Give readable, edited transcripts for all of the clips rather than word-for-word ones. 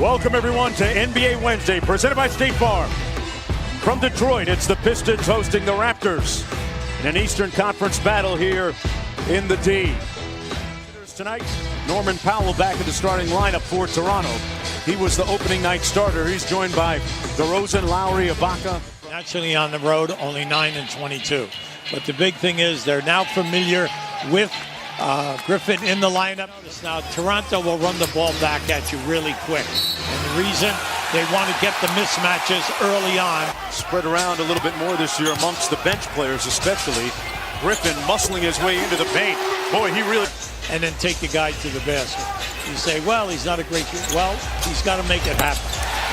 Welcome everyone to NBA Wednesday, presented by State Farm. From Detroit, it's the Pistons hosting the Raptors in an Eastern Conference battle here in the D. Tonight, Norman Powell back in the starting lineup for Toronto. He was the opening night starter. He's joined by DeRozan, Lowry, Ibaka. Naturally on the road, only 9-22. But the big thing is they're now familiar with Griffin in the lineup. Now Toronto will run the ball back at you really quick. And the reason, they want to get the mismatches early on. Spread around a little bit more this year amongst the bench players especially. Griffin muscling his way into the paint. Boy, he really... And then take the guy to the basket. You say, well, he's not a great shooter. Well, he's got to make it happen.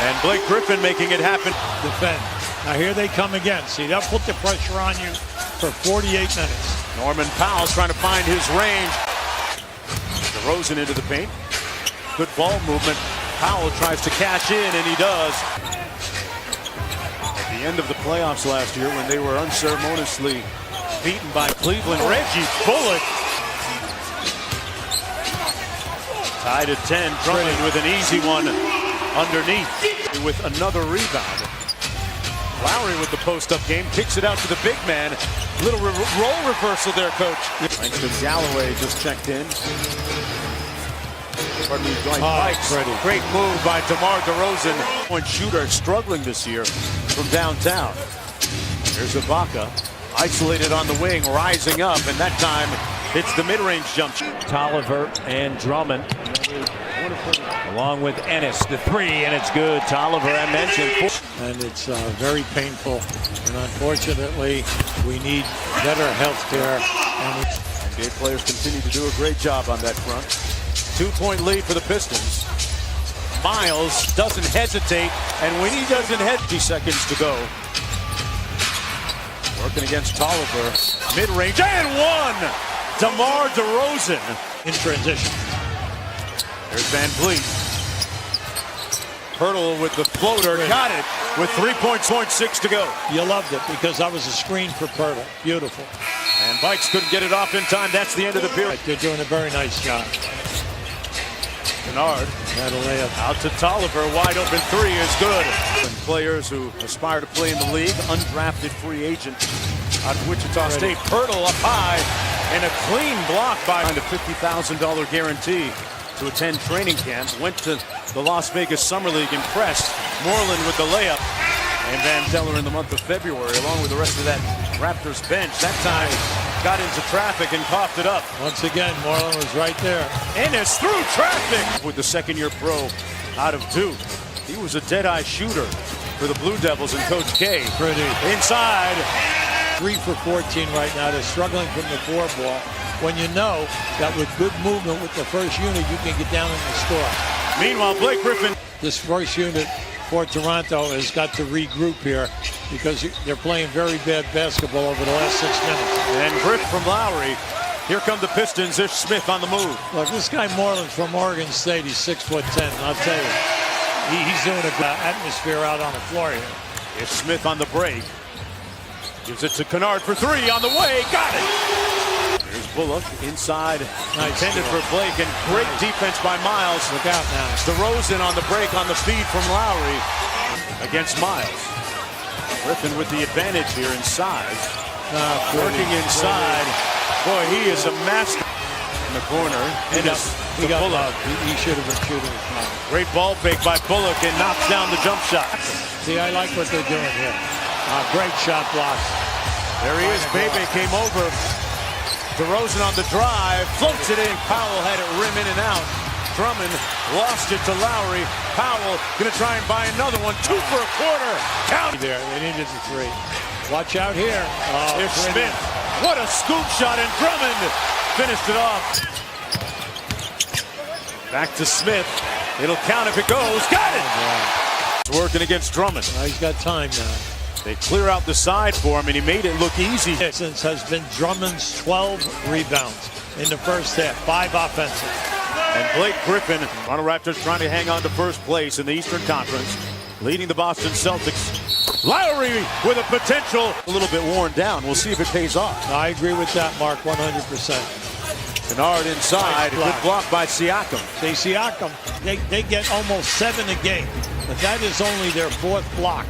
And Blake Griffin making it happen. Defend. Now here they come again. See, they'll put the pressure on you for 48 minutes. Norman Powell trying to find his range. DeRozan into the paint. Good ball movement. Powell tries to cash in, and he does. At the end of the playoffs last year, when they were unceremoniously beaten by Cleveland, Reggie Bullock tied at 10. Drummond with an easy one underneath with another rebound. Lowry with the post-up game, kicks it out to the big man. Little role reversal there, coach. Langston Galloway just checked in. Pardon me, Dwight Pikes. Great move by DeMar DeRozan. Point shooter struggling this year from downtown. There's Ibaka, isolated on the wing, rising up, and that time it's the mid-range jump. Tolliver and Drummond, along with Ennis, the three, and it's good. Tolliver, I mentioned. And it's very painful. And unfortunately, we need better health care. And NBA players continue to do a great job on that front. 2-point lead for the Pistons. Miles doesn't hesitate, and when he doesn't hesitate, 50 seconds to go. Working against Tolliver. Mid-range, and one! DeMar DeRozan in transition. There's Van Vliet. Hurdle with the floater, got it with 3.6 to go. You loved it because that was a screen for Pirtle. Beautiful. And Bikes couldn't get it off in time. That's the end of the period. They're doing a very nice job. Kennard had a layup out to Tolliver. Wide open three is good. And players who aspire to play in the league, undrafted free agent out of Wichita State. Pirtle up high and a clean block by a $50,000 guarantee to attend training camp. Went to the Las Vegas Summer League, impressed. Moreland with the layup. And Van Teller in the month of February, along with the rest of that Raptors bench. That time got into traffic and coughed it up. Once again, Moreland was right there. Ennis through traffic with the second-year pro out of Duke. He was a dead-eye shooter for the Blue Devils and Coach K. Pretty. Inside. 3 for 14 right now. They're struggling from the 4 ball. When you know that with good movement with the first unit, you can get down in the score. Meanwhile, Blake Griffin. This first unit for Toronto has got to regroup here because they're playing very bad basketball over the last 6 minutes. And Griff from Lowry. Here come the Pistons. There's Smith on the move. Look, this guy Moreland from Oregon State, he's 6'10", and I'll tell you, he's doing a good atmosphere out on the floor here. Here's Smith on the break. Gives it to Kennard for three on the way. Got it. There's Bullock inside. Nice. Intended for Blake, and great defense by Miles. Look out now. DeRozan on the break on the feed from Lowry against Miles. Griffin with the advantage here inside. Working inside. Boy, he is a master in the corner. He got Bullock. He should have been shooting. Great ball fake by Bullock and knocks down the jump shot. See, I like what they're doing here. Great shot block. There he is. Bebe came over. DeRozan on the drive. Floats it in. Powell had it rim in and out. Drummond lost it to Lowry. Powell going to try and buy another one. 2 for a quarter. Count there. They needed the 3. Watch out here. Here's Smith. What a scoop shot, and Drummond finished it off. Back to Smith. It'll count if it goes. Got it. It's working against Drummond. He's got time now. They clear out the side for him, and he made it look easy. Since has been Drummond's 12 rebounds in the first half, 5 offensive. And Blake Griffin, Toronto Raptors trying to hang on to first place in the Eastern Conference, leading the Boston Celtics. Lowry with a potential, a little bit worn down. We'll see if it pays off. I agree with that, Mark, 100%. Kennard inside. Nice Good block by Siakam. See, Siakam, they get almost 7 a game, but that is only their 4th block.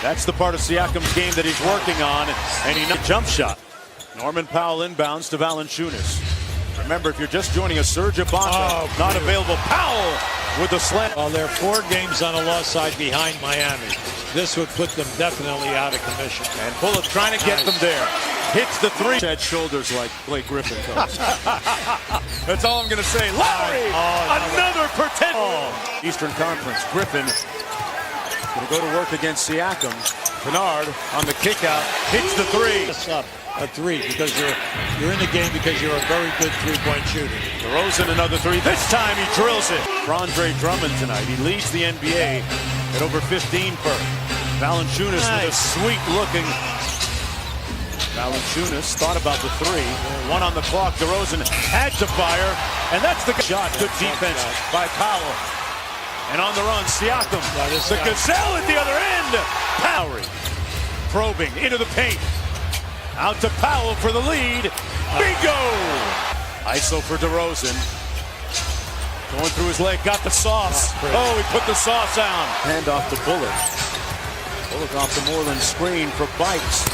That's the part of Siakam's game that he's working on, and he jump shot. Norman Powell inbounds to Valanciunas. Remember, if you're just joining us, Serge Ibaka not available. Powell with the slant. Well, they're 4 games on the loss side behind Miami. This would put them definitely out of commission. And Bullock trying to get them there. Hits the 3. Head shoulders like Blake Griffin does. That's all I'm going to say. Lowry, another protect. Eastern Conference. Griffin going to go to work against Siakam. Kennard on the kick out. Hits the 3. A 3 because you're in the game because you're a very good 3-point shooter. DeRozan another 3. This time he drills it. For Andre Drummond tonight. He leads the NBA at over 15 per. Valanciunas with a sweet-looking. Valanciunas thought about the 3. 1 on the clock. DeRozan had to fire, and that's the shot. Good defense by Powell. And on the run, Siakam. The gazelle at the other end. Lowry probing into the paint. Out to Powell for the lead. Bingo! ISO for DeRozan. Going through his leg, got the sauce. Oh, he put the sauce on. Hand off to Bullock. Bullock off the Moreland screen for Bikes.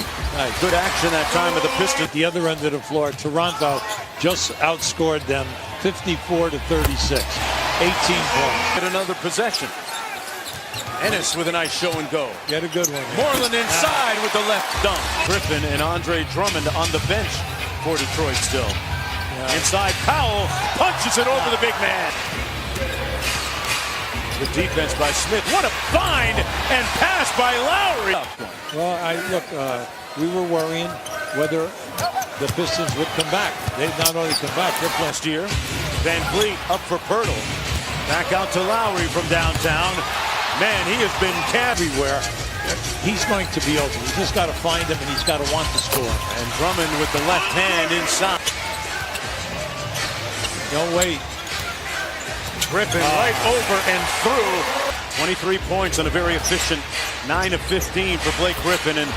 Good action that time of the Pistons. At the other end of the floor, Toronto just outscored them 54-36. 18 points. Get another possession. Ennis with a nice show and go. Get a good one. Moreland inside with the left dunk. Griffin and Andre Drummond on the bench for Detroit still. Inside, Powell punches it over the big man. Good defense by Smith. What a find and pass by Lowry. Well, we were worrying whether the Pistons would come back. They've not only come back, they're last year. Van Vliet up for Pirtle. Back out to Lowry from downtown. Man, he has been everywhere. He's going to be open. You just got to find him, and he's got to want to score. And Drummond with the left hand inside. Don't wait. Griffin right over and through. 23 points on a very efficient 9 of 15 for Blake Griffin. And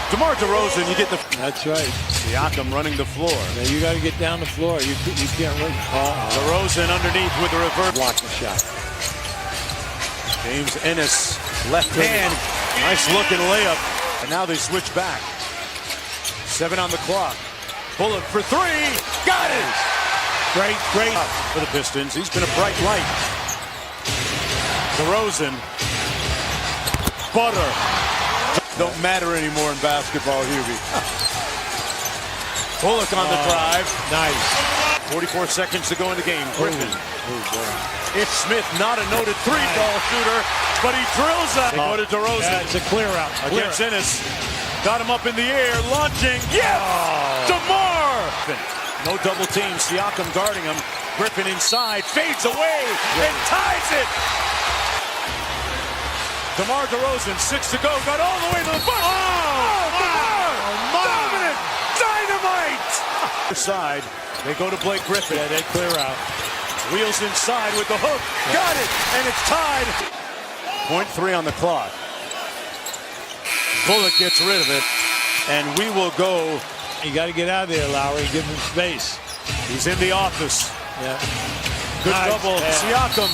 DeMar DeRozan, you get the... That's right. Siakam running the floor. Now you got to get down the floor. You can't run. DeRozan underneath with the reverse. Block the shot. James Ennis, left hand. Nice looking layup. And now they switch back. 7 on the clock. Bullock for 3. Got it! Great for the Pistons. He's been a bright light. DeRozan. Butter. Don't matter anymore in basketball, Hubie. Bullock on the drive. Nice. 44 seconds to go in the game. Griffin. It's Smith, not a noted 3-ball shooter, but he drills that. They go to DeRozan. Yeah, it's a clear out. Against Ennis. Got him up in the air, launching. Yes! DeMar! No double team. Siakam guarding him. Griffin inside, fades away, and ties it. DeMar DeRozan, 6 to go, got all the way to the bucket. DeMar! Dominant! Dynamite! Side, they go to Blake Griffin. Yeah, they clear out. Wheels inside with the hook. Got it, and it's tied. 0.3 on the clock. Bullock gets rid of it, and we will go. You got to get out of there, Lowry. Give him space. He's in the office. Yeah. Good double. Siakam.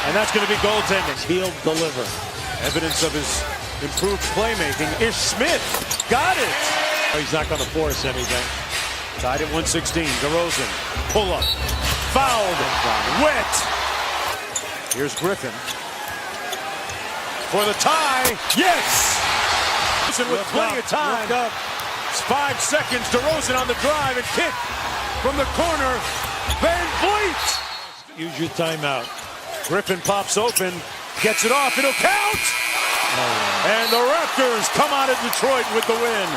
And that's going to be goaltending. He'll deliver. Evidence of his improved playmaking. Ish Smith. Got it. He's not going to force anything. Tied at 116. DeRozan. Pull up. Fouled. Wet. Here's Griffin. For the tie. Yes. With plenty of time. It's 5 seconds. DeRozan on the drive and kick from the corner. Van Vliet. Use your timeout. Griffin pops open. Gets it off. It'll count. And the Raptors come out of Detroit with the win.